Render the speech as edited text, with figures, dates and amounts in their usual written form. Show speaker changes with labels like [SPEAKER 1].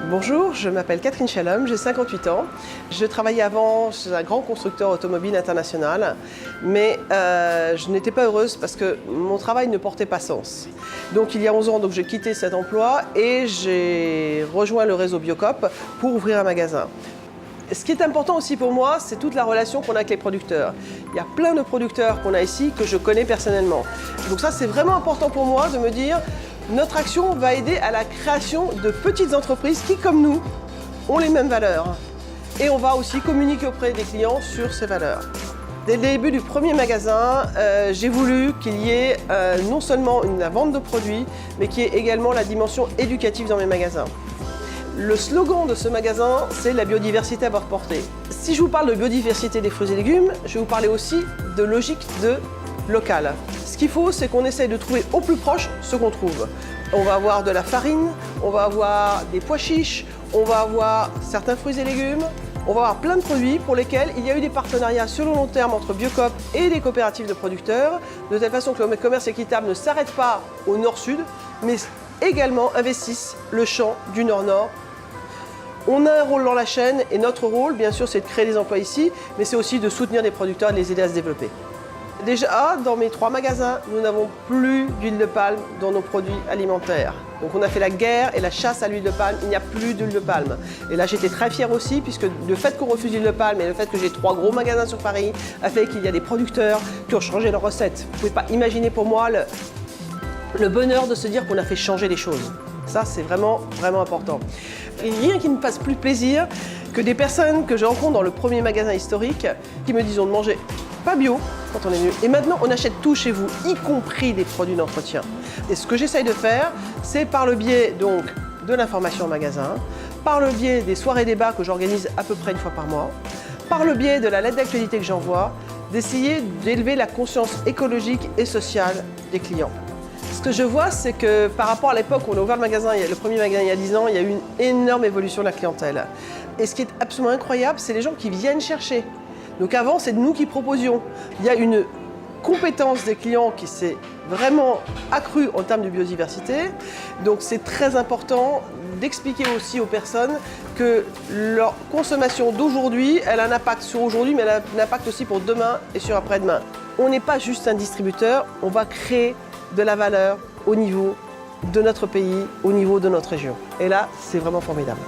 [SPEAKER 1] Bonjour, je m'appelle Catherine Chalom, j'ai 58 ans. Je travaillais avant chez un grand constructeur automobile international, mais je n'étais pas heureuse parce que mon travail ne portait pas sens. Donc il y a 11 ans, j'ai quitté cet emploi et j'ai rejoint le réseau Biocop pour ouvrir un magasin. Ce qui est important aussi pour moi, c'est toute la relation qu'on a avec les producteurs. Il y a plein de producteurs qu'on a ici que je connais personnellement. Donc ça, c'est vraiment important pour moi de me dire notre action va aider à la création de petites entreprises qui, comme nous, ont les mêmes valeurs. Et on va aussi communiquer auprès des clients sur ces valeurs. Dès le début du premier magasin, j'ai voulu qu'il y ait non seulement la vente de produits, mais qu'il y ait également la dimension éducative dans mes magasins. Le slogan de ce magasin, c'est la biodiversité à votre portée. Si je vous parle de biodiversité des fruits et légumes, je vais vous parler aussi de logique de local. Ce qu'il faut, c'est qu'on essaye de trouver au plus proche ce qu'on trouve. On va avoir de la farine, on va avoir des pois chiches, on va avoir certains fruits et légumes, on va avoir plein de produits pour lesquels il y a eu des partenariats sur le long terme entre Biocop et les coopératives de producteurs, de telle façon que le commerce équitable ne s'arrête pas au nord-sud, mais également investissent le champ du nord-nord. On a un rôle dans la chaîne et notre rôle, bien sûr, c'est de créer des emplois ici, mais c'est aussi de soutenir les producteurs et de les aider à se développer. Déjà, dans mes 3 magasins, nous n'avons plus d'huile de palme dans nos produits alimentaires. Donc on a fait la guerre et la chasse à l'huile de palme, il n'y a plus d'huile de palme. Et là j'étais très fière aussi, puisque le fait qu'on refuse l'huile de palme et le fait que j'ai 3 gros magasins sur Paris a fait qu'il y a des producteurs qui ont changé leur recette. Vous ne pouvez pas imaginer pour moi le bonheur de se dire qu'on a fait changer les choses. Ça, c'est vraiment, vraiment important. Il n'y a rien qui me fasse plus plaisir que des personnes que je rencontre dans le premier magasin historique qui me disent de manger pas bio quand on est venu. Et maintenant, on achète tout chez vous, y compris des produits d'entretien. Et ce que j'essaye de faire, c'est par le biais donc de l'information en magasin, par le biais des soirées débats que j'organise à peu près 1 fois par mois, par le biais de la lettre d'actualité que j'envoie, d'essayer d'élever la conscience écologique et sociale des clients. Ce que je vois, c'est que par rapport à l'époque où on a ouvert le premier magasin il y a 10 ans, il y a eu une énorme évolution de la clientèle. Et ce qui est absolument incroyable, c'est les gens qui viennent chercher. Donc avant, c'est nous qui proposions. Il y a une compétence des clients qui s'est vraiment accrue en termes de biodiversité. Donc c'est très important d'expliquer aussi aux personnes que leur consommation d'aujourd'hui, elle a un impact sur aujourd'hui, mais elle a un impact aussi pour demain et sur après-demain. On n'est pas juste un distributeur, on va créer de la valeur au niveau de notre pays, au niveau de notre région. Et là, c'est vraiment formidable.